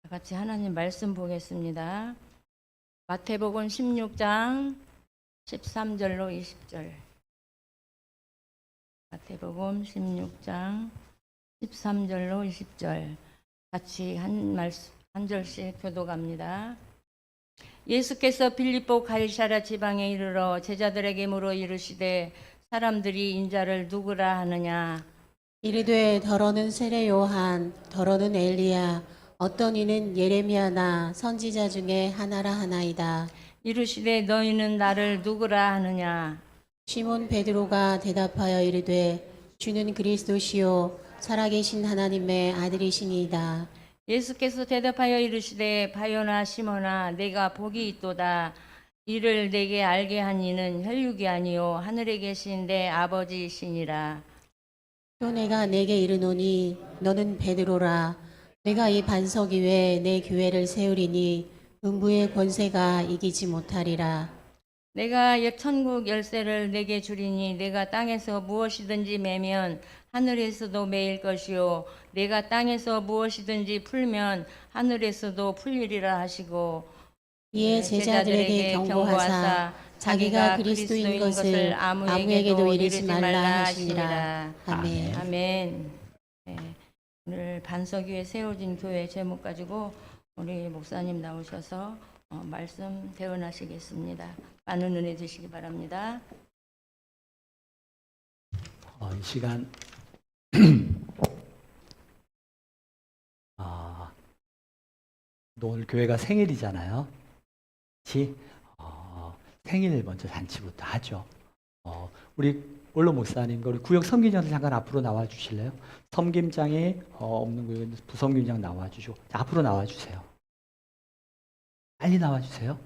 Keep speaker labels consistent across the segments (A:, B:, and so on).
A: 같이 하나님 말씀 보겠습니다. 마태복음 16장 13절로 20절. 마태복음 16장 13절로 20절. 같이 한 절씩 교독합니다. 예수께서 빌립보 가이사랴 지방에 이르러 제자들에게 물어 이르시되 사람들이 인자를 누구라 하느냐.
B: 이르되 더러는 세례 요한, 더러는 엘리야, 어떤 이는 예레미야나 선지자 중에 하나라 하나이다.
A: 이르시되 너희는 나를 누구라 하느냐.
B: 시몬 베드로가 대답하여 이르되 주는 그리스도시요 살아계신 하나님의 아들이시니이다.
A: 예수께서 대답하여 이르시되 바요나 시몬아 내가 복이 있도다. 이를 내게 알게 한 이는 혈육이 아니요 하늘에 계신 내 아버지이시니라.
B: 또 내가 내게 이르노니 너는 베드로라. 내가 이 반석 위에 내 교회를 세우리니 음부의 권세가 이기지 못하리라.
A: 내가 천국 열쇠를 내게 주리니 내가 땅에서 무엇이든지 매면 하늘에서도 매일 것이요 내가 땅에서 무엇이든지 풀면 하늘에서도 풀리리라 하시고
B: 이에 제자들에게 경고하사 자기가 그리스도인 것을 아무에게도 이르지 말라 하시니라. 아멘.
A: 아멘. 네, 오늘 반석 위에 세워진 교회 제목 가지고 우리 목사님 나오셔서 말씀 대언하시겠습니다. 많은 은혜 주시기 바랍니다.
C: 이 시간 오늘 교회가 생일이잖아요. 같이 생일 먼저 잔치부터 하죠. 우리 원로 목사님과 우리 구역 섬김장들 잠깐 앞으로 나와 주실래요? 섬김장이 없는 구역은 부섬김장 나와 주시고 앞으로 나와 주세요. 빨리 나와 주세요.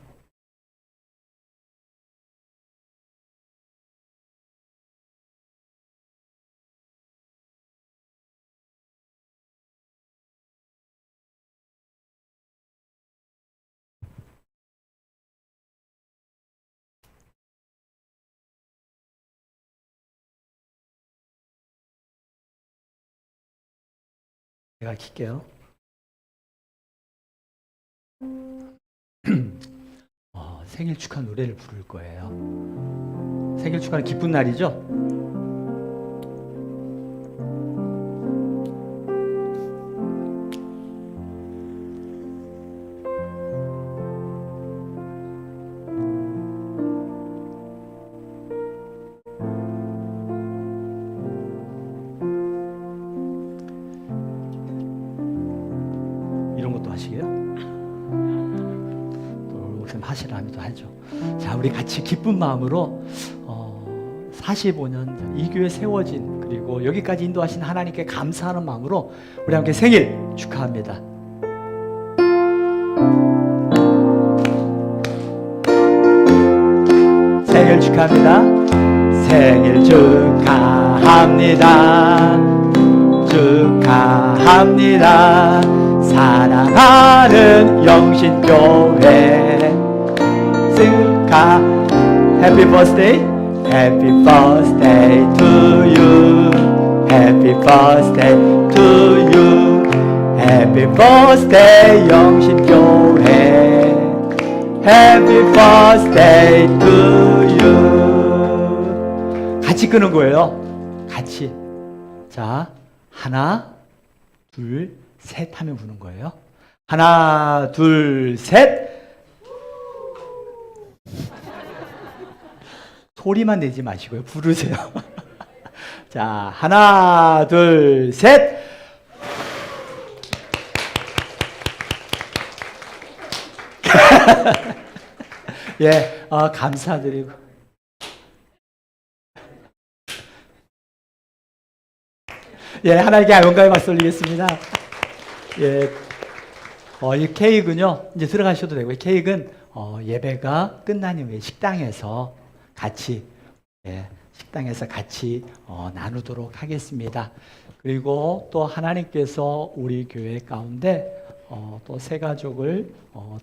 C: 제가 킬게요. 생일 축하 노래를 부를 거예요. 생일 축하는 기쁜 날이죠? 이런 것도 하시게요? 또 목사님 하시라면 또 하죠. 자, 우리 같이 기쁜 마음으로 45년 전 이 교회 세워진 그리고 여기까지 인도하신 하나님께 감사하는 마음으로 우리 함께 생일 축하합니다. 생일 축하합니다. 생일 축하합니다. 축하합니다. 사랑하는 영신교회 축하 Happy birthday Happy birthday to you Happy birthday to you Happy birthday 영신교회 Happy birthday to you 같이 끄는 거예요. 같이. 자, 하나 둘 셋 하면 부는 거예요. 하나, 둘, 셋. 소리만 내지 마시고요. 부르세요. 자, 하나, 둘, 셋. 예, 감사드리고. 예, 하나님께 영광의 박수 올리겠습니다. 예, 이 케이크는요, 이제 들어가셔도 되고요. 케이크는, 예배가 끝난 이후에 식당에서 같이, 식당에서 같이, 나누도록 하겠습니다. 그리고 또 하나님께서 우리 교회 가운데, 또 새 가족을,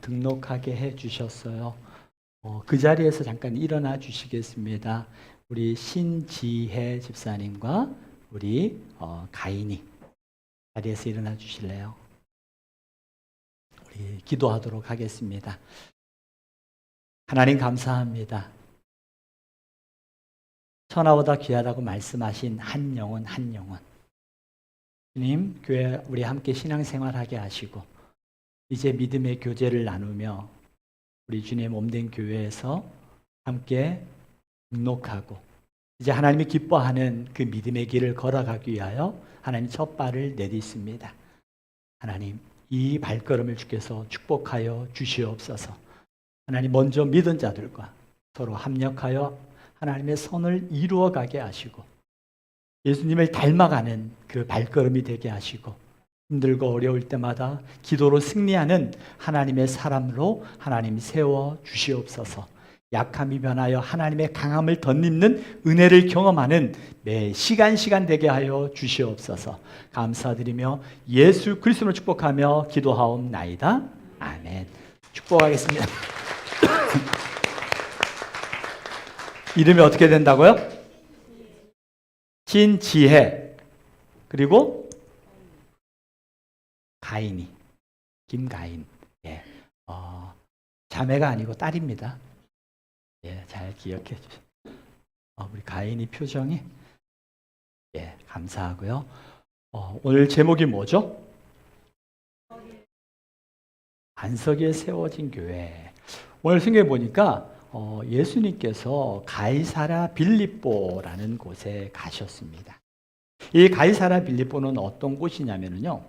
C: 등록하게 해 주셨어요. 그 자리에서 잠깐 일어나 주시겠습니다. 우리 신지혜 집사님과 우리, 가인이. 자리에서 일어나 주실래요? 우리 기도하도록 하겠습니다. 하나님 감사합니다. 천하보다 귀하다고 말씀하신 한 영혼 한 영혼. 주님, 교회 우리 함께 신앙생활하게 하시고 이제 믿음의 교제를 나누며 우리 주님의 몸된 교회에서 함께 등록하고 이제 하나님이 기뻐하는 그 믿음의 길을 걸어가기 위하여 하나님 첫 발을 내딛습니다. 하나님, 이 발걸음을 주께서 축복하여 주시옵소서. 하나님, 먼저 믿은 자들과 서로 합력하여 하나님의 선을 이루어가게 하시고 예수님을 닮아가는 그 발걸음이 되게 하시고 힘들고 어려울 때마다 기도로 승리하는 하나님의 사람으로 하나님 세워 주시옵소서. 약함이 변하여 하나님의 강함을 덧입는 은혜를 경험하는 매 시간 되게 하여 주시옵소서. 감사드리며 예수 그리스도를 축복하며 기도하옵나이다. 아멘. 축복하겠습니다. 이름이 어떻게 된다고요? 신지혜, 그리고 가인이, 김가인. 예, 자매가 아니고 딸입니다. 예, 잘 기억해 주세요. 우리 가인이 표정이, 예, 감사하고요. 오늘 제목이 뭐죠? 반석 위에 세워진 교회. 오늘 성경에 보니까 예수님께서 가이사랴 빌립보라는 곳에 가셨습니다. 이 가이사랴 빌립보는 어떤 곳이냐면요,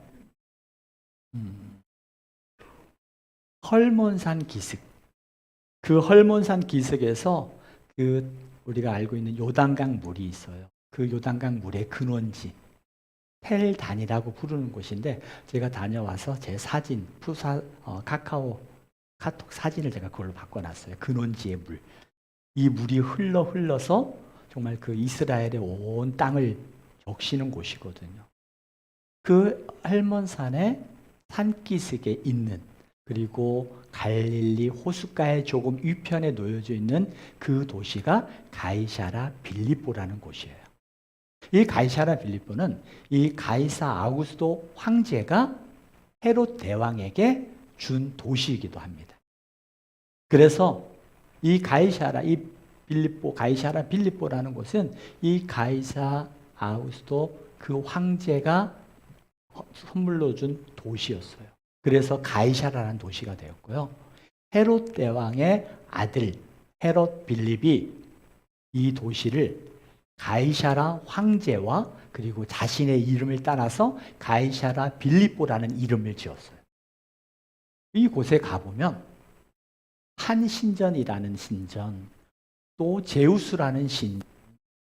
C: 헐몬산 기슭. 그 헐몬산 기슭에서 그 우리가 알고 있는 요단강 물이 있어요. 그 요단강 물의 근원지 텔단이라고 부르는 곳인데 제가 다녀와서 제 사진, 카톡 사진을 제가 그걸로 바꿔놨어요. 근원지의 물. 이 물이 흘러서 정말 그 이스라엘의 온 땅을 적시는 곳이거든요. 그 헐몬산의 산기슭에 있는, 그리고 갈릴리 호숫가에 조금 위편에 놓여져 있는 그 도시가 가이사랴 빌립보라는 곳이에요. 이 가이사랴 빌립보는 이 가이사 아우구스도 황제가 헤롯 대왕에게 준 도시이기도 합니다. 그래서 이 가이사랴 빌립보라는 곳은 이 가이사 아우구스도 그 황제가 선물로 준 도시였어요. 그래서 가이사라라는 도시가 되었고요. 헤롯 대왕의 아들 헤롯 빌립이 이 도시를 가이사라 황제와 그리고 자신의 이름을 따라서 가이사라 빌립보라는 이름을 지었어요. 이곳에 가보면 한신전이라는 신전, 또 제우스라는 신전,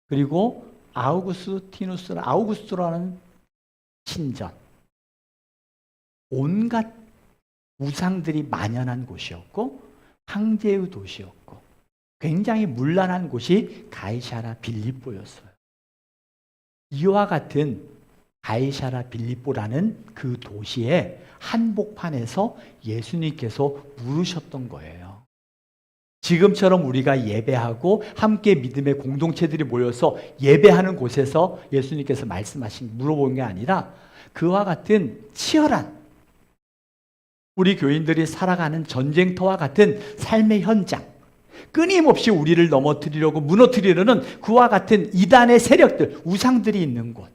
C: 그리고 아우구스토라는 신전, 온갖 우상들이 만연한 곳이었고 황제의 도시였고 굉장히 문란한 곳이 가이사랴 빌립보였어요. 이와 같은 가이사랴 빌립보라는 그 도시의 한복판에서 예수님께서 물으셨던 거예요. 지금처럼 우리가 예배하고 함께 믿음의 공동체들이 모여서 예배하는 곳에서 예수님께서 물어본 게 아니라 그와 같은 치열한 우리 교인들이 살아가는 전쟁터와 같은 삶의 현장, 끊임없이 우리를 넘어뜨리려고 무너뜨리려는 그와 같은 이단의 세력들, 우상들이 있는 곳,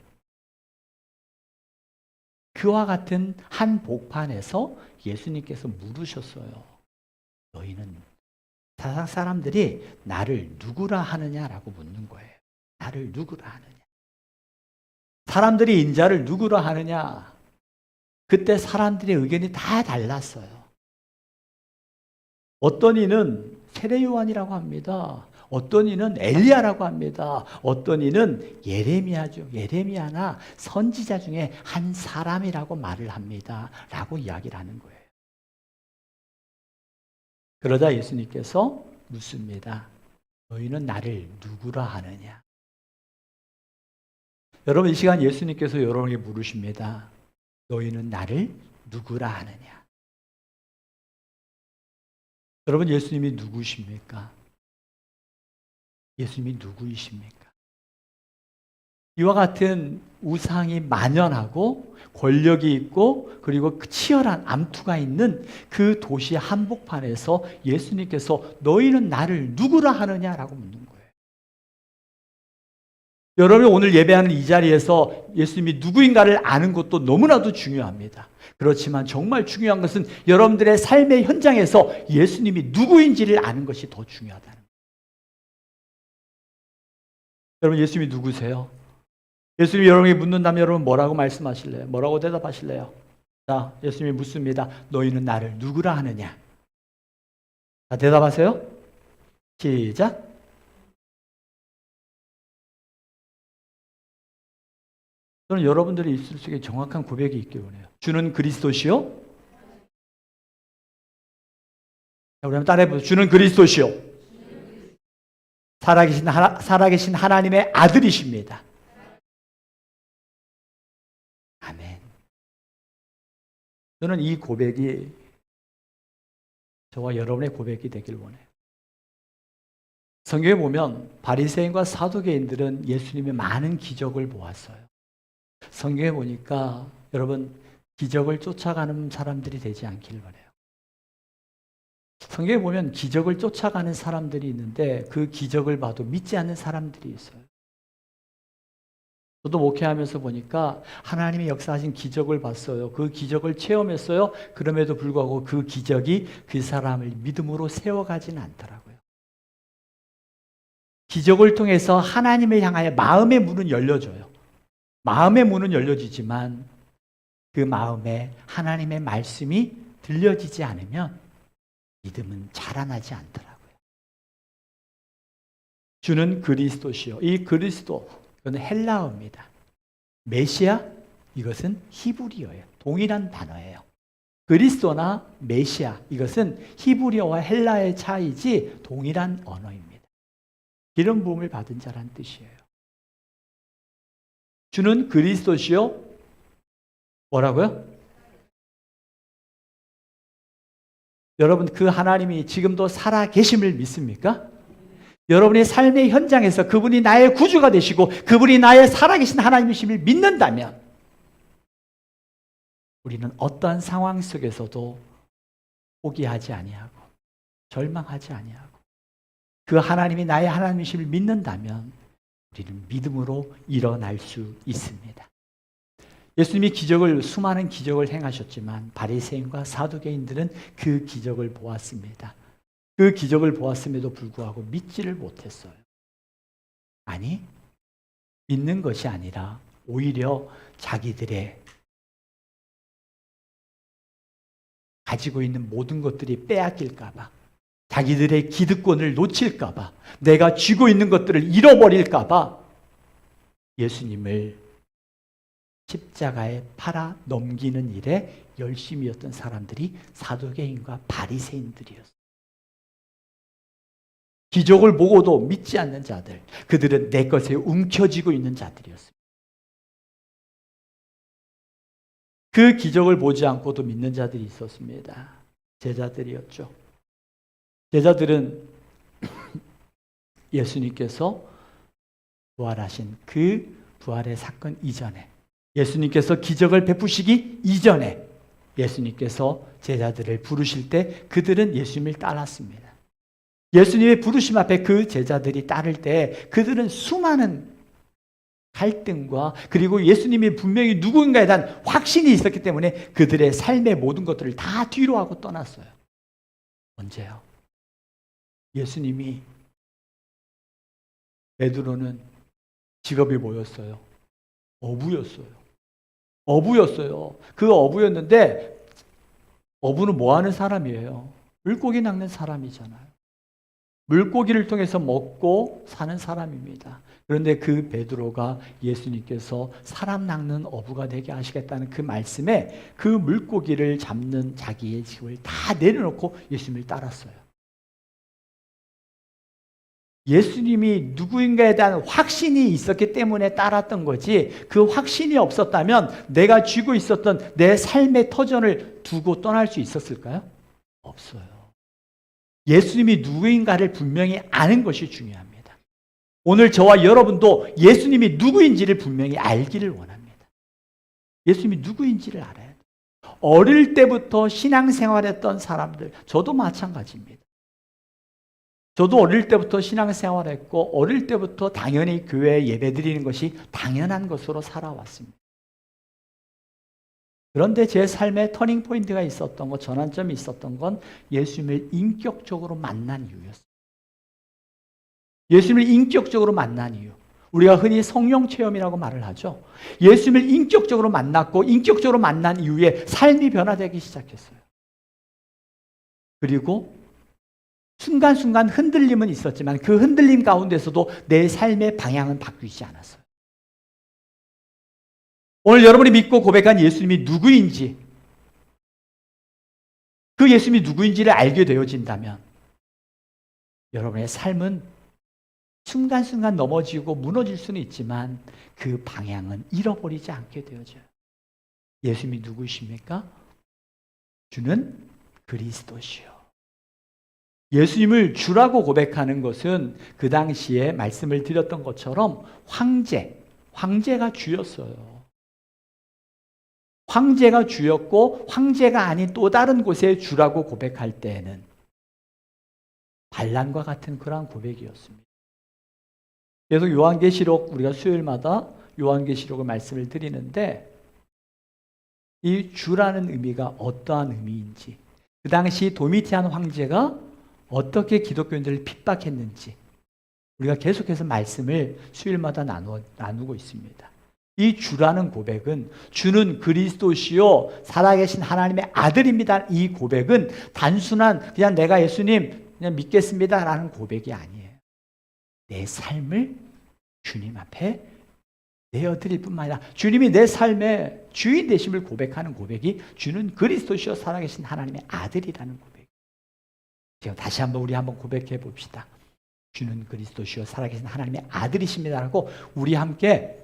C: 그와 같은 한 복판에서 예수님께서 물으셨어요. 너희는 세상 사람들이 나를 누구라 하느냐라고 묻는 거예요. 나를 누구라 하느냐. 사람들이 인자를 누구라 하느냐. 그때 사람들의 의견이 다 달랐어요. 어떤 이는 세례 요한이라고 합니다. 어떤 이는 엘리야라고 합니다. 어떤 이는 예레미야죠. 예레미야나 선지자 중에 한 사람이라고 말을 합니다. 라고 이야기를 하는 거예요. 그러자 예수님께서 묻습니다. 너희는 나를 누구라 하느냐? 여러분, 이 시간 예수님께서 여러분에게 물으십니다. 너희는 나를 누구라 하느냐? 여러분, 예수님이 누구십니까? 예수님이 누구이십니까? 이와 같은 우상이 만연하고 권력이 있고 그리고 그 치열한 암투가 있는 그 도시 한복판에서 예수님께서 너희는 나를 누구라 하느냐라고 묻는 거예요. 여러분 오늘 예배하는 이 자리에서 예수님이 누구인가를 아는 것도 너무나도 중요합니다. 그렇지만 정말 중요한 것은 여러분들의 삶의 현장에서 예수님이 누구인지를 아는 것이 더 중요하다는 거예요. 여러분 예수님이 누구세요? 예수님이 여러분에게 묻는다면 여러분 뭐라고 말씀하실래요? 뭐라고 대답하실래요? 자, 예수님이 묻습니다. 너희는 나를 누구라 하느냐? 자, 대답하세요. 시작. 저는 여러분들의 입술 속에 정확한 고백이 있길 원해요. 주는 그리스도시요? 자, 우리 한번 따라해보세요. 주는 그리스도시요. 살아계신 하나님의 아들이십니다. 아멘. 저는 이 고백이 저와 여러분의 고백이 되길 원해요. 성경에 보면 바리새인과 사두개인들은 예수님의 많은 기적을 보았어요. 성경에 보니까 여러분 기적을 쫓아가는 사람들이 되지 않기를 바라요. 성경에 보면 기적을 쫓아가는 사람들이 있는데 그 기적을 봐도 믿지 않는 사람들이 있어요. 저도 목회하면서 보니까 하나님이 역사하신 기적을 봤어요. 그 기적을 체험했어요. 그럼에도 불구하고 그 기적이 그 사람을 믿음으로 세워가지는 않더라고요. 기적을 통해서 하나님을 향하여 마음의 문은 열려져요. 마음의 문은 열려지지만 그 마음에 하나님의 말씀이 들려지지 않으면 믿음은 자라나지 않더라고요. 주는 그리스도시요. 이 그리스도 이건 헬라어입니다. 메시아 이것은 히브리어예요. 동일한 단어예요. 그리스도나 메시아 이것은 히브리어와 헬라의 차이지 동일한 언어입니다. 기름 부음을 받은 자란 뜻이에요. 주는 그리스도시요. 뭐라고요? 여러분 그 하나님이 지금도 살아 계심을 믿습니까? 여러분의 삶의 현장에서 그분이 나의 구주가 되시고 그분이 나의 살아계신 하나님이심을 믿는다면 우리는 어떠한 상황 속에서도 포기하지 아니하고 절망하지 아니하고 그 하나님이 나의 하나님이심을 믿는다면 우리는 믿음으로 일어날 수 있습니다. 예수님이 수많은 기적을 행하셨지만 바리새인과 사두개인들은 그 기적을 보았습니다. 그 기적을 보았음에도 불구하고 믿지를 못했어요. 아니, 믿는 것이 아니라 오히려 자기들의 가지고 있는 모든 것들이 빼앗길까 봐, 자기들의 기득권을 놓칠까 봐, 내가 쥐고 있는 것들을 잃어버릴까 봐 예수님을 십자가에 팔아 넘기는 일에 열심이었던 사람들이 사두개인과 바리새인들이었어요. 기적을 보고도 믿지 않는 자들, 그들은 내 것에 움켜쥐고 있는 자들이었습니다. 그 기적을 보지 않고도 믿는 자들이 있었습니다. 제자들이었죠. 제자들은 예수님께서 부활하신 그 부활의 사건 이전에, 예수님께서 기적을 베푸시기 이전에 예수님께서 제자들을 부르실 때 그들은 예수님을 따랐습니다. 예수님의 부르심 앞에 그 제자들이 따를 때 그들은 수많은 갈등과 그리고 예수님이 분명히 누구인가에 대한 확신이 있었기 때문에 그들의 삶의 모든 것들을 다 뒤로 하고 떠났어요. 언제요? 예수님이 베드로는 직업이 뭐였어요? 어부였어요. 그 어부였는데 어부는 뭐 하는 사람이에요? 물고기 낚는 사람이잖아요. 물고기를 통해서 먹고 사는 사람입니다. 그런데 그 베드로가 예수님께서 사람 낚는 어부가 되게 하시겠다는 그 말씀에 그 물고기를 잡는 자기의 직업을 다 내려놓고 예수님을 따랐어요. 예수님이 누구인가에 대한 확신이 있었기 때문에 따랐던 거지, 그 확신이 없었다면 내가 쥐고 있었던 내 삶의 터전을 두고 떠날 수 있었을까요? 없어요. 예수님이 누구인가를 분명히 아는 것이 중요합니다. 오늘 저와 여러분도 예수님이 누구인지를 분명히 알기를 원합니다. 예수님이 누구인지를 알아야 돼요. 어릴 때부터 신앙생활했던 사람들, 저도 마찬가지입니다. 저도 어릴 때부터 신앙생활했고 어릴 때부터 당연히 교회에 예배드리는 것이 당연한 것으로 살아왔습니다. 그런데 제 삶에 터닝포인트가 있었던 것, 전환점이 있었던 건 예수님을 인격적으로 만난 이유였어요. 예수님을 인격적으로 만난 이유. 우리가 흔히 성령 체험이라고 말을 하죠. 예수님을 인격적으로 만났고 인격적으로 만난 이후에 삶이 변화되기 시작했어요. 그리고 순간순간 흔들림은 있었지만 그 흔들림 가운데서도 내 삶의 방향은 바뀌지 않았어요. 오늘 여러분이 믿고 고백한 예수님이 누구인지, 그 예수님이 누구인지를 알게 되어진다면 여러분의 삶은 순간순간 넘어지고 무너질 수는 있지만 그 방향은 잃어버리지 않게 되어져요. 예수님이 누구이십니까? 주는 그리스도시요. 예수님을 주라고 고백하는 것은 그 당시에 말씀을 드렸던 것처럼 황제가 주였어요. 황제가 주였고 황제가 아닌 또 다른 곳에 주라고 고백할 때에는 반란과 같은 그러한 고백이었습니다. 그래서 요한계시록, 우리가 수요일마다 요한계시록을 말씀을 드리는데 이 주라는 의미가 어떠한 의미인지, 그 당시 도미티안 황제가 어떻게 기독교인들을 핍박했는지 우리가 계속해서 말씀을 수요일마다 나누고 있습니다. 이 주라는 고백은 주는 그리스도시요 살아계신 하나님의 아들입니다. 이 고백은 단순한 그냥 내가 예수님 그냥 믿겠습니다라는 고백이 아니에요. 내 삶을 주님 앞에 내어드릴 뿐만 아니라 주님이 내 삶의 주인 되심을 고백하는 고백이 주는 그리스도시요 살아계신 하나님의 아들이라는 고백. 지금 다시 한번 우리 한번 고백해 봅시다. 주는 그리스도시요 살아계신 하나님의 아들이십니다라고 우리 함께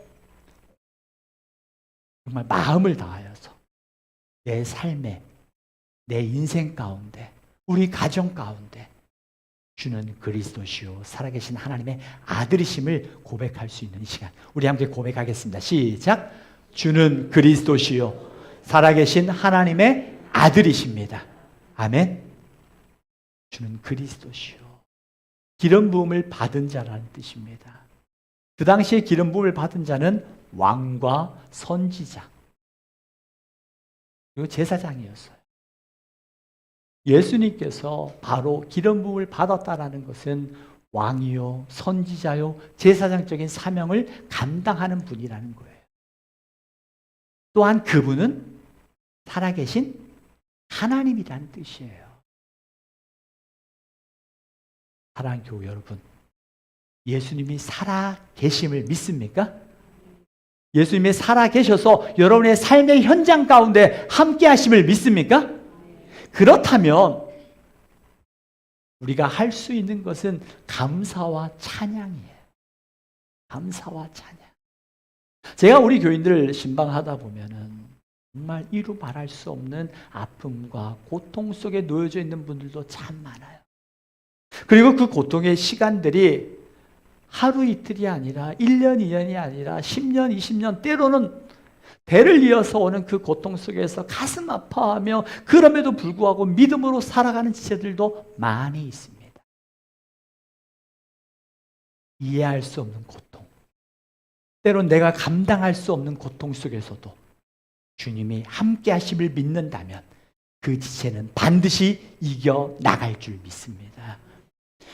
C: 정말 마음을 다하여서 내 삶에, 내 인생 가운데, 우리 가정 가운데 주는 그리스도시요 살아계신 하나님의 아들이심을 고백할 수 있는 시간, 우리 함께 고백하겠습니다. 시작. 주는 그리스도시요 살아계신 하나님의 아들이십니다. 아멘. 주는 그리스도시요, 기름 부음을 받은 자라는 뜻입니다. 그 당시에 기름 부음을 받은 자는 왕과 선지자 그리고 제사장이었어요. 예수님께서 바로 기름 부음을 받았다라는 것은 왕이요 선지자요 제사장적인 사명을 감당하는 분이라는 거예요. 또한 그분은 살아계신 하나님이라는 뜻이에요. 사랑하는 교회 여러분, 예수님이 살아계심을 믿습니까? 예수님이 살아계셔서 여러분의 삶의 현장 가운데 함께 하심을 믿습니까? 그렇다면 우리가 할 수 있는 것은 감사와 찬양이에요. 감사와 찬양. 제가 우리 교인들 신방하다 보면은 정말 이루 말할 수 없는 아픔과 고통 속에 놓여져 있는 분들도 참 많아요. 그리고 그 고통의 시간들이 하루 이틀이 아니라 1년, 2년이 아니라 10년, 20년 때로는 대를 이어서 오는 그 고통 속에서 가슴 아파하며 그럼에도 불구하고 믿음으로 살아가는 지체들도 많이 있습니다. 이해할 수 없는 고통, 때론 내가 감당할 수 없는 고통 속에서도 주님이 함께 하심을 믿는다면 그 지체는 반드시 이겨 나갈 줄 믿습니다.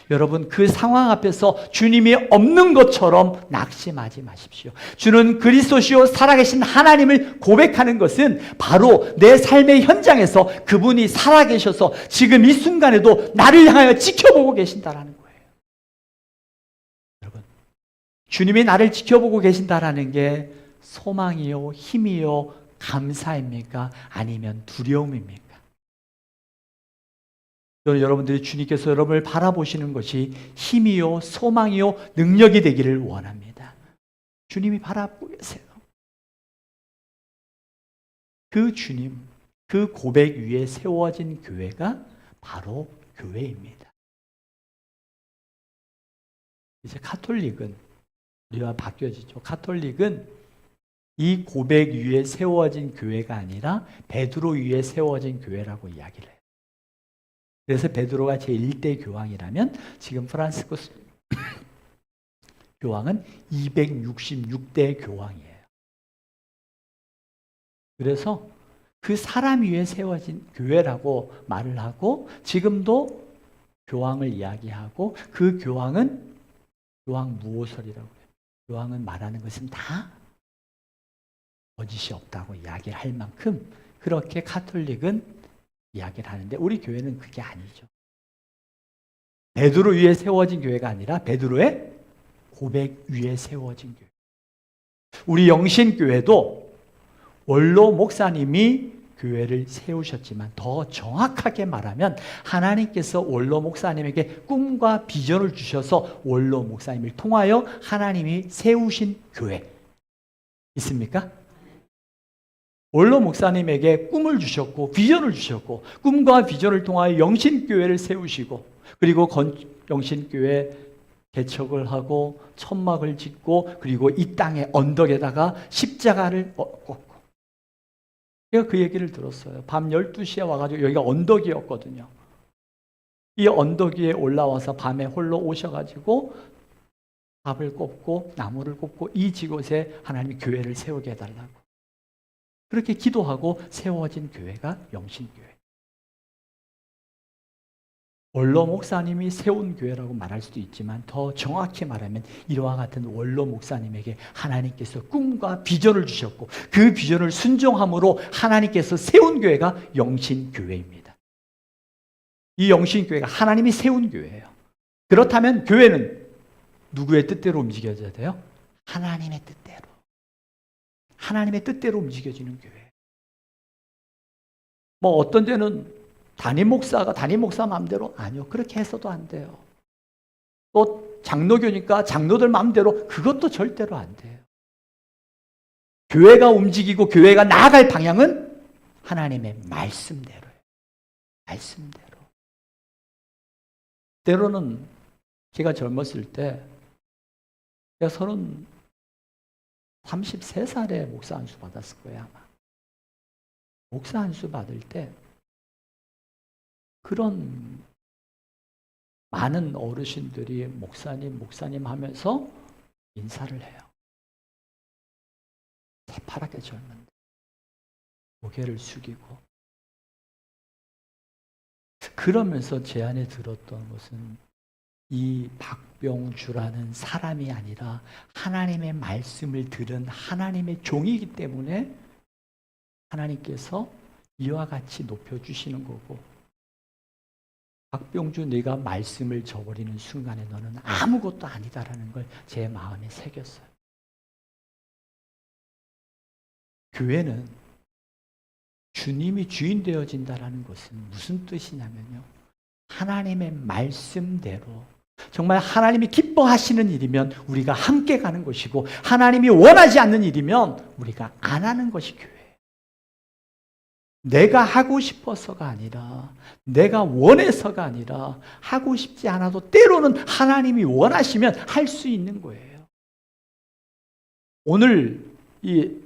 C: 여러분, 그 상황 앞에서 주님이 없는 것처럼 낙심하지 마십시오. 주는 그리스도시요 살아계신 하나님을 고백하는 것은 바로 내 삶의 현장에서 그분이 살아계셔서 지금 이 순간에도 나를 향하여 지켜보고 계신다라는 거예요. 여러분, 주님이 나를 지켜보고 계신다라는 게 소망이요, 힘이요, 감사입니까? 아니면 두려움입니까? 여러분들이 주님께서 여러분을 바라보시는 것이 힘이요, 소망이요, 능력이 되기를 원합니다. 주님이 바라보고 계세요. 그 주님, 그 고백 위에 세워진 교회가 바로 교회입니다. 이제 카톨릭은 우리와 바뀌어지죠. 카톨릭은 이 고백 위에 세워진 교회가 아니라 베드로 위에 세워진 교회라고 이야기를 해요. 그래서 베드로가 제1대 교황이라면 지금 프란시스코스 교황은 266대 교황이에요. 그래서 그 사람 위에 세워진 교회라고 말을 하고 지금도 교황을 이야기하고 그 교황은 교황 무오설이라고 해요. 교황은 말하는 것은 다 거짓이 없다고 이야기를 할 만큼 그렇게 카톨릭은 이야기를 하는데 우리 교회는 그게 아니죠. 베드로 위에 세워진 교회가 아니라 베드로의 고백 위에 세워진 교회. 우리 영신교회도 원로 목사님이 교회를 세우셨지만 더 정확하게 말하면 하나님께서 원로 목사님에게 꿈과 비전을 주셔서 원로 목사님을 통하여 하나님이 세우신 교회 있습니까? 원로 목사님에게 꿈을 주셨고 비전을 주셨고 꿈과 비전을 통하여 영신교회를 세우시고 그리고 영신교회 개척을 하고 천막을 짓고 그리고 이 땅의 언덕에다가 십자가를 꽂고 제가 그 얘기를 들었어요. 밤 12시에 와가지고 여기가 언덕이었거든요. 이 언덕 위에 올라와서 밤에 홀로 오셔가지고 밥을 꽂고 나무를 꽂고 이 지곳에 하나님이 교회를 세우게 해달라고 그렇게 기도하고 세워진 교회가 영신교회. 원로 목사님이 세운 교회라고 말할 수도 있지만 더 정확히 말하면 이와 같은 원로 목사님에게 하나님께서 꿈과 비전을 주셨고 그 비전을 순종함으로 하나님께서 세운 교회가 영신교회입니다. 이 영신교회가 하나님이 세운 교회예요. 그렇다면 교회는 누구의 뜻대로 움직여져야 돼요? 하나님의 뜻대로. 하나님의 뜻대로 움직여지는 교회. 뭐 어떤 데는 담임 목사가 담임 목사 마음대로 아니요. 그렇게 해서도 안 돼요. 또 장로교니까 장로들 마음대로 그것도 절대로 안 돼요. 교회가 움직이고 교회가 나아갈 방향은 하나님의 말씀대로예요. 말씀대로. 때로는 제가 젊었을 때 제가 33살에 목사 안수 받았을 거예요 아마. 목사 안수 받을 때 그런 많은 어르신들이 목사님 하면서 인사를 해요. 새파랗게 젊은데 고개를 숙이고 그러면서 제 안에 들었던 것은 이 박병주라는 사람이 아니라 하나님의 말씀을 들은 하나님의 종이기 때문에 하나님께서 이와 같이 높여주시는 거고 박병주 네가 말씀을 저버리는 순간에 너는 아무것도 아니다라는 걸 제 마음에 새겼어요. 교회는 주님이 주인 되어진다라는 것은 무슨 뜻이냐면요. 하나님의 말씀대로 정말 하나님이 기뻐하시는 일이면 우리가 함께 가는 것이고 하나님이 원하지 않는 일이면 우리가 안 하는 것이 교회예요. 내가 하고 싶어서가 아니라 내가 원해서가 아니라 하고 싶지 않아도 때로는 하나님이 원하시면 할 수 있는 거예요. 오늘 이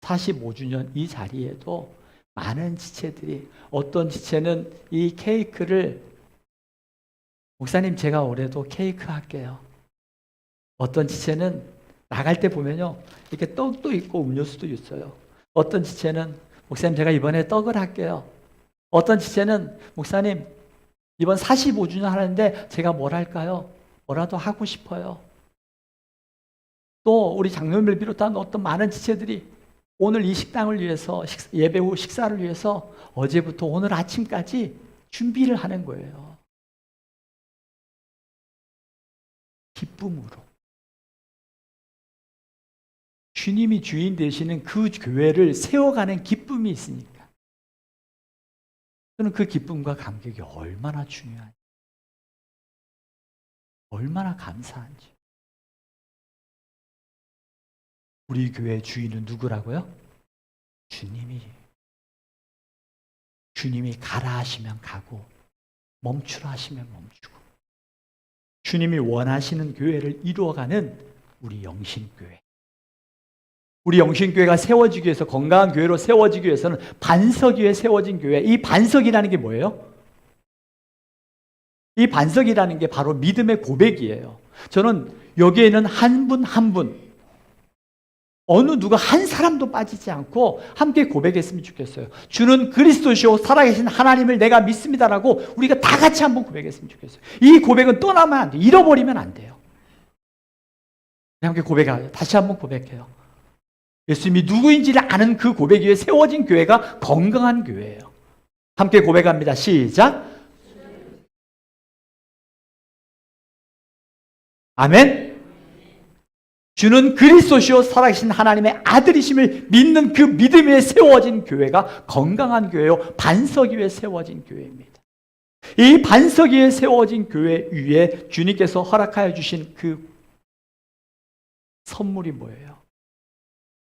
C: 45주년 이 자리에도 많은 지체들이 어떤 지체는 이 케이크를 목사님 제가 올해도 케이크 할게요. 어떤 지체는 나갈 때 보면요 이렇게 떡도 있고 음료수도 있어요. 어떤 지체는 목사님 제가 이번에 떡을 할게요. 어떤 지체는 목사님 이번 45주년 하는데 제가 뭘 할까요? 뭐라도 하고 싶어요. 또 우리 장로님을 비롯한 어떤 많은 지체들이 오늘 이 식당을 위해서 예배 후 식사를 위해서 어제부터 오늘 아침까지 준비를 하는 거예요. 기쁨으로. 주님이 주인 되시는 그 교회를 세워가는 기쁨이 있으니까. 저는 그 기쁨과 감격이 얼마나 중요한지, 얼마나 감사한지. 우리 교회의 주인은 누구라고요? 주님이 가라 하시면 가고 멈추라 하시면 멈추고 주님이 원하시는 교회를 이루어가는 우리 영신교회. 우리 영신교회가 세워지기 위해서, 건강한 교회로 세워지기 위해서는 반석 위에 세워진 교회. 이 반석이라는 게 뭐예요? 이 반석이라는 게 바로 믿음의 고백이에요. 저는 여기에는 한 분 한 분, 어느 누가 한 사람도 빠지지 않고 함께 고백했으면 좋겠어요. 주는 그리스도시요 살아계신 하나님을 내가 믿습니다라고 우리가 다 같이 한번 고백했으면 좋겠어요. 이 고백은 떠나면 안 돼요. 잃어버리면 안 돼요. 함께 고백해요. 다시 한번 고백해요. 예수님이 누구인지를 아는 그 고백 위에 세워진 교회가 건강한 교회예요. 함께 고백합니다. 시작. 아멘. 주는 그리스도시요 살아계신 하나님의 아들이심을 믿는 그 믿음 위에 세워진 교회가 건강한 교회요, 반석 위에 세워진 교회입니다. 이 반석 위에 세워진 교회 위에 주님께서 허락하여 주신 그 선물이 뭐예요?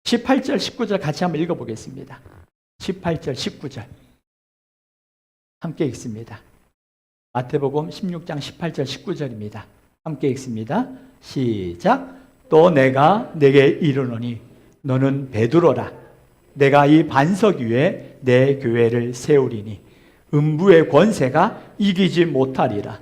C: 18절 19절 같이 한번 읽어보겠습니다. 18절 19절 함께 읽습니다. 마태복음 16장 18절 19절입니다. 함께 읽습니다. 시작. 또 내가 내게 이르노니 너는 베드로라. 내가 이 반석 위에 내 교회를 세우리니 음부의 권세가 이기지 못하리라.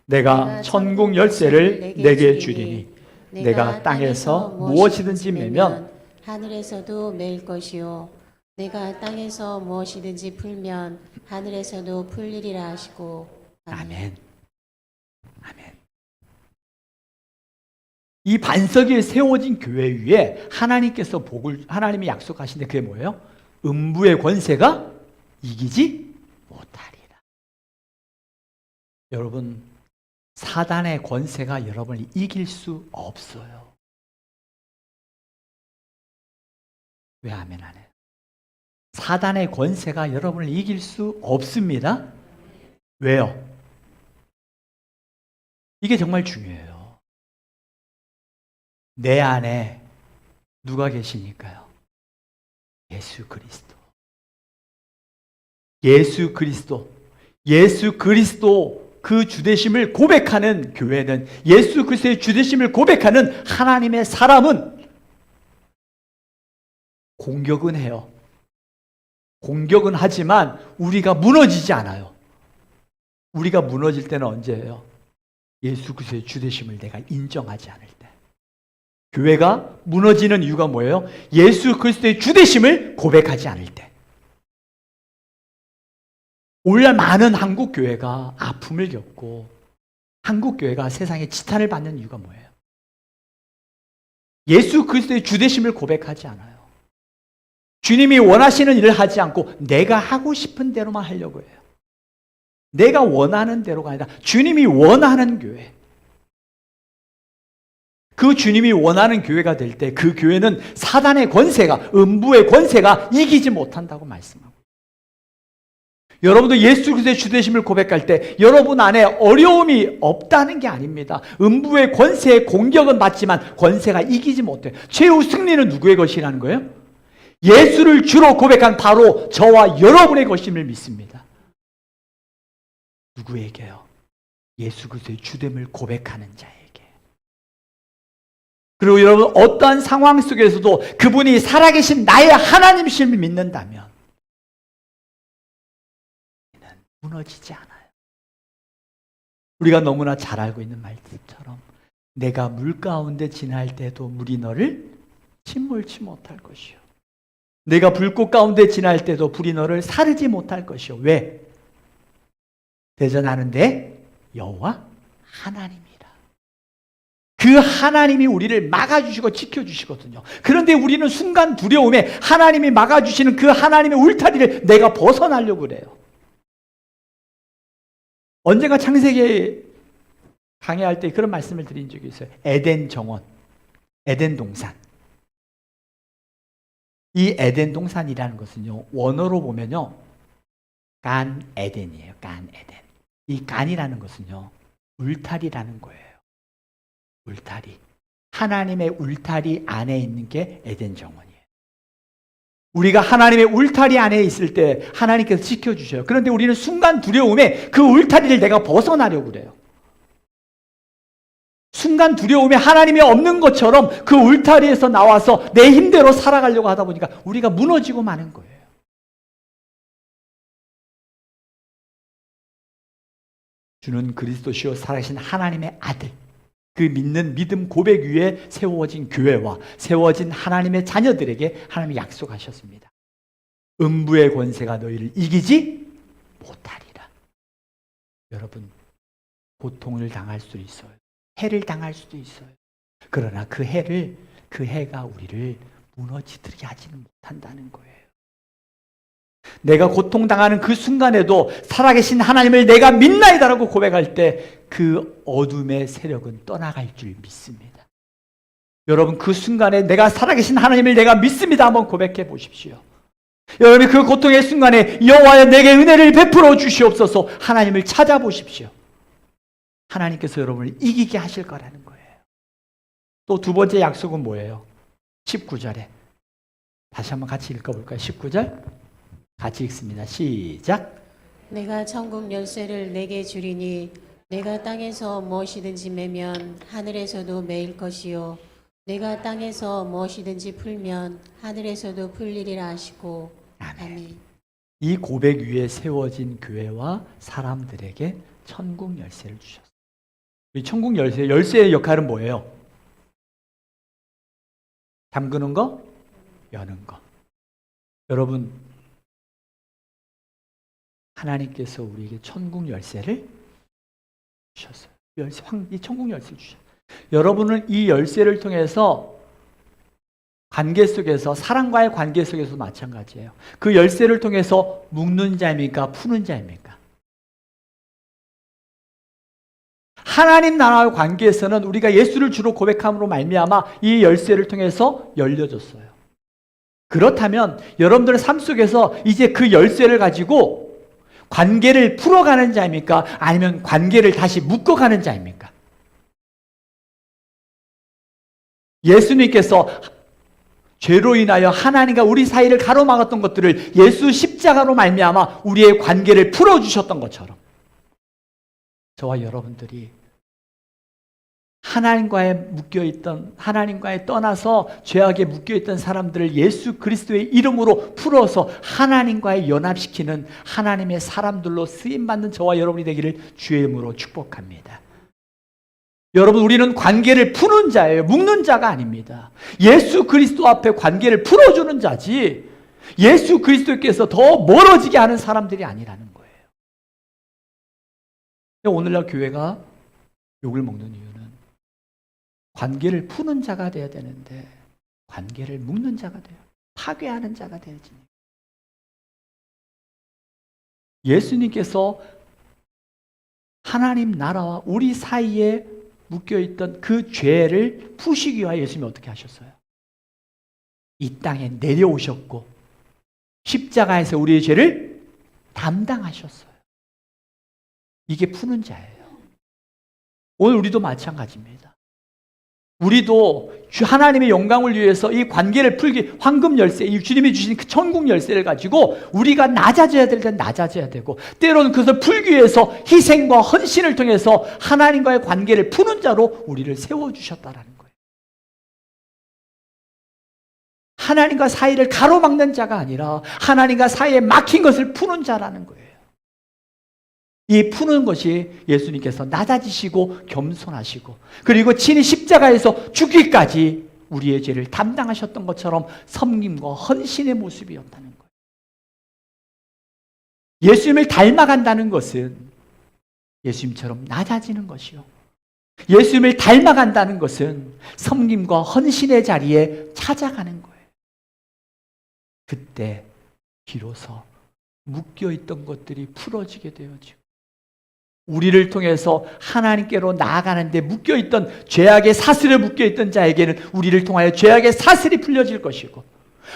C: 내가 천국 열쇠를 내게 주리니 내가 땅에서 무엇이든지 매면
B: 하늘에서도 매일 것이요 내가 땅에서 무엇이든지 풀면 하늘에서도 풀리리라 하시고.
C: 아멘. 아멘. 이 반석 위에 세워진 교회 위에 하나님께서 하나님이 약속하신데 그게 뭐예요? 음부의 권세가 이기지 못하리라. 여러분, 사단의 권세가 여러분을 이길 수 없어요. 왜 아멘 안 해요? 사단의 권세가 여러분을 이길 수 없습니다. 왜요? 이게 정말 중요해요. 내 안에 누가 계시니까요? 예수 그리스도. 예수 그리스도. 예수 그리스도 그 주되심을 고백하는 교회는, 예수 그리스도의 주되심을 고백하는 하나님의 사람은 공격은 해요. 공격은 하지만 우리가 무너지지 않아요. 우리가 무너질 때는 언제예요? 예수 그리스도의 주되심을 내가 인정하지 않을 때. 교회가 무너지는 이유가 뭐예요? 예수 그리스도의 주되심을 고백하지 않을 때. 오늘날 많은 한국 교회가 아픔을 겪고 한국 교회가 세상에 지탄을 받는 이유가 뭐예요? 예수 그리스도의 주되심을 고백하지 않아요. 주님이 원하시는 일을 하지 않고 내가 하고 싶은 대로만 하려고 해요. 내가 원하는 대로가 아니라 주님이 원하는 교회. 그 주님이 원하는 교회가 될 때 그 교회는 사단의 권세가, 음부의 권세가 이기지 못한다고 말씀하고. 여러분도 예수 그리스도의 주되심을 고백할 때 여러분 안에 어려움이 없다는 게 아닙니다. 음부의 권세의 공격은 받지만 권세가 이기지 못해요. 최후 승리는 누구의 것이라는 거예요? 예수를 주로 고백한 바로 저와 여러분의 것임을 믿습니다. 누구에게요? 예수 그리스도의 주됨을 고백하는 자에게. 그리고 여러분 어떠한 상황 속에서도 그분이 살아계신 나의 하나님이심을 믿는다면 무너지지 않아요. 우리가 너무나 잘 알고 있는 말씀처럼 내가 물 가운데 지날 때도 물이 너를 침몰치 못할 것이요. 내가 불꽃 가운데 지날 때도 불이 너를 사르지 못할 것이요. 왜? 대전하는데 여호와 하나님이라. 그 하나님이 우리를 막아주시고 지켜주시거든요. 그런데 우리는 순간 두려움에 하나님이 막아주시는 그 하나님의 울타리를 내가 벗어나려고 그래요. 언젠가 창세기 강의할 때 그런 말씀을 드린 적이 있어요. 에덴 정원, 에덴 동산. 이 에덴 동산이라는 것은요, 원어로 보면요, 간 에덴이에요. 간 에덴. 이 간이라는 것은요, 울타리라는 거예요. 울타리. 하나님의 울타리 안에 있는 게 에덴 정원이에요. 우리가 하나님의 울타리 안에 있을 때 하나님께서 지켜주셔요. 그런데 우리는 순간 두려움에 그 울타리를 내가 벗어나려고 그래요. 순간 두려움이 하나님이 없는 것처럼 그 울타리에서 나와서 내 힘대로 살아가려고 하다 보니까 우리가 무너지고 마는 거예요. 주는 그리스도시요 살아계신 하나님의 아들, 그 믿는 믿음 고백 위에 세워진 교회와 세워진 하나님의 자녀들에게 하나님이 약속하셨습니다. 음부의 권세가 너희를 이기지 못하리라. 여러분, 고통을 당할 수도 있어요. 해를 당할 수도 있어요. 그러나 그 해가 우리를 무너지게 하지는 못한다는 거예요. 내가 고통당하는 그 순간에도 살아계신 하나님을 내가 믿나이다라고 고백할 때 그 어둠의 세력은 떠나갈 줄 믿습니다. 여러분, 그 순간에 내가 살아계신 하나님을 내가 믿습니다 한번 고백해 보십시오. 여러분이 그 고통의 순간에 여호와여 내게 은혜를 베풀어 주시옵소서 하나님을 찾아보십시오. 하나님께서 여러분을 이기게 하실 거라는 거예요. 또 두 번째 약속은 뭐예요? 19절에 다시 한번 같이 읽어볼까요? 19절 같이 읽습니다. 시작.
B: 내가 천국 열쇠를 내게 주리니 내가 땅에서 무엇이든지 매면 하늘에서도 매일 것이요 내가 땅에서 무엇이든지 풀면 하늘에서도 풀리리라 하시고. 아멘.
C: 이 고백 위에 세워진 교회와 사람들에게 천국 열쇠를 주셨어요. 이 천국 열쇠의 역할은 뭐예요? 잠그는 거, 여는 거. 여러분, 하나님께서 우리에게 천국 열쇠를 주셨어요. 이 천국 열쇠를 주셨어요. 여러분은 이 열쇠를 통해서 관계 속에서, 사랑과의 관계 속에서 마찬가지예요. 그 열쇠를 통해서 묶는 자입니까? 푸는 자입니까? 하나님 나라의 관계에서는 우리가 예수를 주로 고백함으로 말미암아 이 열쇠를 통해서 열려졌어요. 그렇다면 여러분들의 삶 속에서 이제 그 열쇠를 가지고 관계를 풀어가는 자입니까? 아니면 관계를 다시 묶어가는 자입니까? 예수님께서 죄로 인하여 하나님과 우리 사이를 가로막았던 것들을 예수 십자가로 말미암아 우리의 관계를 풀어주셨던 것처럼 저와 여러분들이 하나님과에 떠나서 죄악에 묶여있던 사람들을 예수 그리스도의 이름으로 풀어서 하나님과의 연합시키는 하나님의 사람들로 쓰임받는 저와 여러분이 되기를 주의 이름으로 축복합니다. 여러분, 우리는 관계를 푸는 자예요. 묶는 자가 아닙니다. 예수 그리스도 앞에 관계를 풀어주는 자지 예수 그리스도께서 더 멀어지게 하는 사람들이 아니라는 거예요. 오늘날 교회가 욕을 먹는 이유는 관계를 푸는 자가 돼야 되는데 관계를 묶는 자가 돼요. 파괴하는 자가 되어지니. 예수님께서 하나님 나라와 우리 사이에 묶여있던 그 죄를 푸시기 위하여 예수님이 어떻게 하셨어요? 이 땅에 내려오셨고 십자가에서 우리의 죄를 담당하셨어요. 이게 푸는 자예요. 오늘 우리도 마찬가지입니다. 우리도 하나님의 영광을 위해서 이 관계를 풀기, 황금 열쇠, 이 주님이 주신 그 천국 열쇠를 가지고 우리가 낮아져야 될 때는 낮아져야 되고 때로는 그것을 풀기 위해서 희생과 헌신을 통해서 하나님과의 관계를 푸는 자로 우리를 세워주셨다라는 거예요. 하나님과 사이를 가로막는 자가 아니라 하나님과 사이에 막힌 것을 푸는 자라는 거예요. 이 푸는 것이 예수님께서 낮아지시고 겸손하시고 그리고 친히 십자가에서 죽기까지 우리의 죄를 담당하셨던 것처럼 섬김과 헌신의 모습이었다는 거예요. 예수님을 닮아간다는 것은 예수님처럼 낮아지는 것이요. 예수님을 닮아간다는 것은 섬김과 헌신의 자리에 찾아가는 거예요. 그때 비로소 묶여있던 것들이 풀어지게 되어지고 우리를 통해서 하나님께로 나아가는데 묶여있던 죄악의 사슬에 묶여있던 자에게는 우리를 통하여 죄악의 사슬이 풀려질 것이고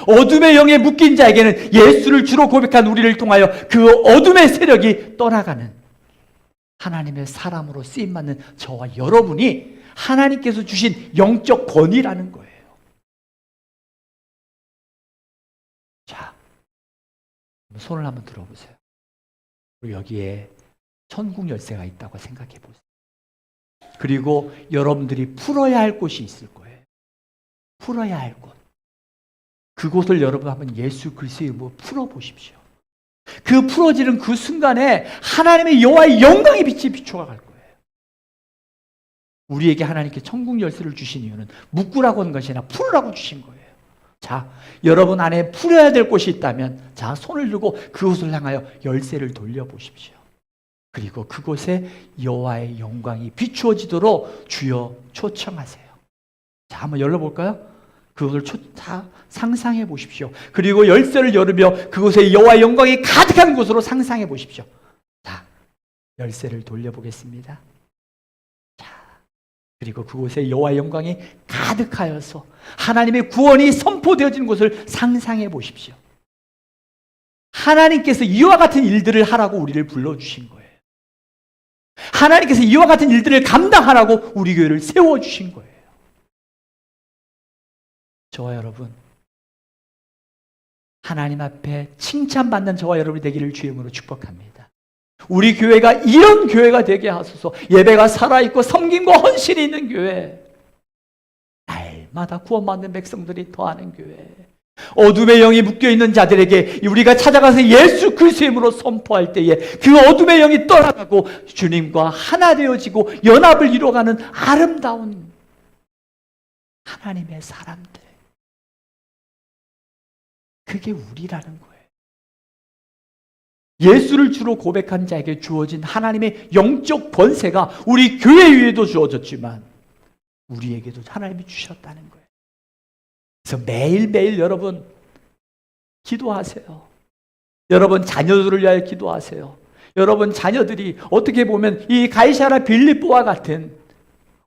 C: 어둠의 영에 묶인 자에게는 예수를 주로 고백한 우리를 통하여 그 어둠의 세력이 떠나가는 하나님의 사람으로 쓰임받는 저와 여러분이 하나님께서 주신 영적 권위라는 거예요. 자, 손을 한번 들어보세요. 그리고 여기에 천국 열쇠가 있다고 생각해 보세요. 그리고 여러분들이 풀어야 할 곳이 있을 거예요. 풀어야 할 곳. 그곳을 여러분 한번 예수 그리스도의 이름으로 풀어보십시오. 그 풀어지는 그 순간에 하나님의 여호와의 영광의 빛이 비춰갈 거예요. 우리에게 하나님께 천국 열쇠를 주신 이유는 묶으라고 하는 것이 아니라 풀으라고 주신 거예요. 자, 여러분 안에 풀어야 될 곳이 있다면 자, 손을 들고 그곳을 향하여 열쇠를 돌려보십시오. 그리고 그곳에 여호와의 영광이 비추어지도록 주여 초청하세요. 자, 한번 열어볼까요? 그것을 다 상상해 보십시오. 그리고 열쇠를 열으며 그곳에 여호와의 영광이 가득한 곳으로 상상해 보십시오. 자, 열쇠를 돌려보겠습니다. 자, 그리고 그곳에 여호와의 영광이 가득하여서 하나님의 구원이 선포되어진 곳을 상상해 보십시오. 하나님께서 이와 같은 일들을 하라고 우리를 불러주신 거예요. 하나님께서 이와 같은 일들을 감당하라고 우리 교회를 세워주신 거예요. 저와 여러분, 하나님 앞에 칭찬받는 저와 여러분이 되기를 주의 이름으로 축복합니다. 우리 교회가 이런 교회가 되게 하소서. 예배가 살아있고 섬김과 헌신이 있는 교회, 날마다 구원받는 백성들이 더하는 교회, 어둠의 영이 묶여있는 자들에게 우리가 찾아가서 예수 그리스도의 이름으로 선포할 때에 그 어둠의 영이 떠나가고 주님과 하나 되어지고 연합을 이루어가는 아름다운 하나님의 사람들, 그게 우리라는 거예요. 예수를 주로 고백한 자에게 주어진 하나님의 영적 권세가 우리 교회 위에도 주어졌지만 우리에게도 하나님이 주셨다는 거예요. 그래서 매일매일 여러분 기도하세요. 여러분 자녀들을 위하여 기도하세요. 여러분 자녀들이 어떻게 보면 이 가이사라 빌립보와 같은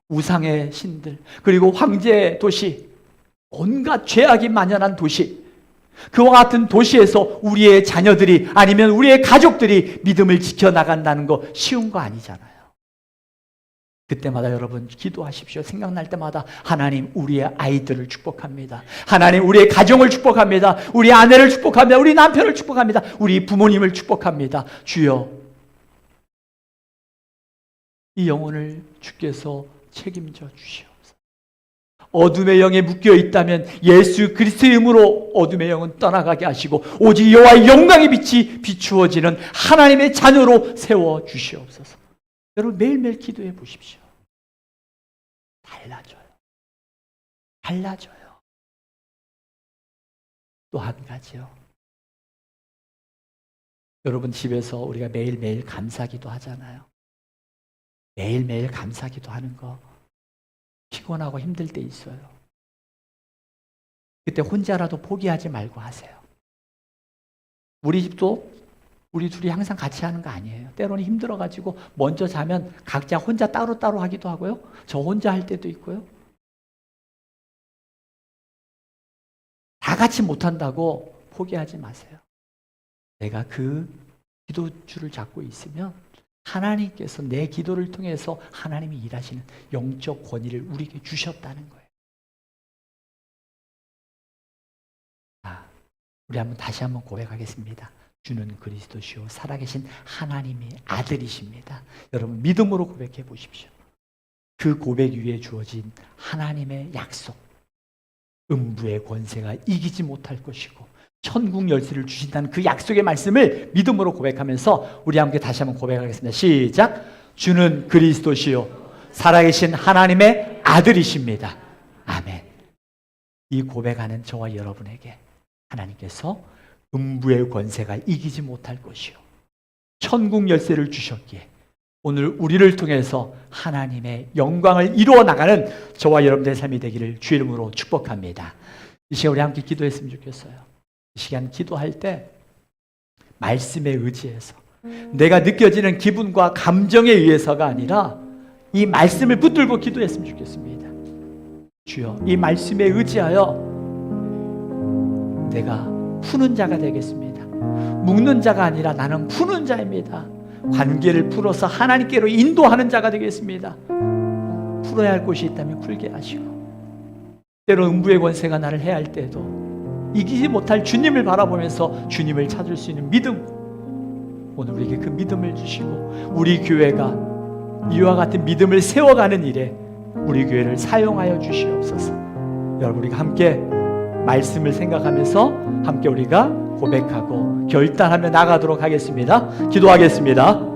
C: 우상의 신들, 그리고 황제 도시, 온갖 죄악이 만연한 도시, 그와 같은 도시에서 우리의 자녀들이 아니면 우리의 가족들이 믿음을 지켜나간다는 거 쉬운 거 아니잖아요. 그때마다 여러분 기도하십시오. 생각날 때마다 하나님 우리의 아이들을 축복합니다. 하나님 우리의 가정을 축복합니다. 우리 아내를 축복합니다. 우리 남편을 축복합니다. 우리 부모님을 축복합니다. 주여, 이 영혼을 주께서 책임져 주시옵소서. 어둠의 영에 묶여 있다면 예수 그리스도의 이름으로 어둠의 영은 떠나가게 하시고 오직 여호와의 영광의 빛이 비추어지는 하나님의 자녀로 세워 주시옵소서. 여러분 매일매일 기도해 보십시오. 달라져요. 달라져요. 또 한 가지요. 여러분 집에서 우리가 매일매일 감사기도 하잖아요. 매일매일 감사기도 하는 거 피곤하고 힘들 때 있어요. 그때 혼자라도 포기하지 말고 하세요. 우리 집도 우리 둘이 항상 같이 하는 거 아니에요. 때로는 힘들어가지고 먼저 자면 각자 혼자 따로따로 하기도 하고요. 저 혼자 할 때도 있고요. 다 같이 못한다고 포기하지 마세요. 내가 그 기도줄을 잡고 있으면 하나님께서 내 기도를 통해서 하나님이 일하시는 영적 권위를 우리에게 주셨다는 거예요. 우리 다시 한번 고백하겠습니다. 주는 그리스도시요 살아계신 하나님의 아들이십니다. 여러분 믿음으로 고백해 보십시오. 그 고백 위에 주어진 하나님의 약속, 음부의 권세가 이기지 못할 것이고 천국 열쇠를 주신다는 그 약속의 말씀을 믿음으로 고백하면서 우리 함께 다시 한번 고백하겠습니다. 시작. 주는 그리스도시요 살아계신 하나님의 아들이십니다. 아멘. 이 고백하는 저와 여러분에게 하나님께서 음부의 권세가 이기지 못할 것이요 천국 열쇠를 주셨기에 오늘 우리를 통해서 하나님의 영광을 이루어 나가는 저와 여러분들의 삶이 되기를 주의 이름으로 축복합니다. 이 시간 우리 함께 기도했으면 좋겠어요. 이 시간 기도할 때 말씀에 의지해서 내가 느껴지는 기분과 감정에 의해서가 아니라 이 말씀을 붙들고 기도했으면 좋겠습니다. 주여, 이 말씀에 의지하여 내가 푸는 자가 되겠습니다. 묶는 자가 아니라 나는 푸는 자입니다. 관계를 풀어서 하나님께로 인도하는 자가 되겠습니다. 풀어야 할 곳이 있다면 풀게 하시고 때로 음부의 권세가 나를 해할 때도 이기지 못할 주님을 바라보면서 주님을 찾을 수 있는 믿음, 오늘 우리에게 그 믿음을 주시고 우리 교회가 이와 같은 믿음을 세워가는 일에 우리 교회를 사용하여 주시옵소서. 여러분, 우리가 함께 말씀을 생각하면서 함께 우리가 고백하고 결단하며 나가도록 하겠습니다. 기도하겠습니다.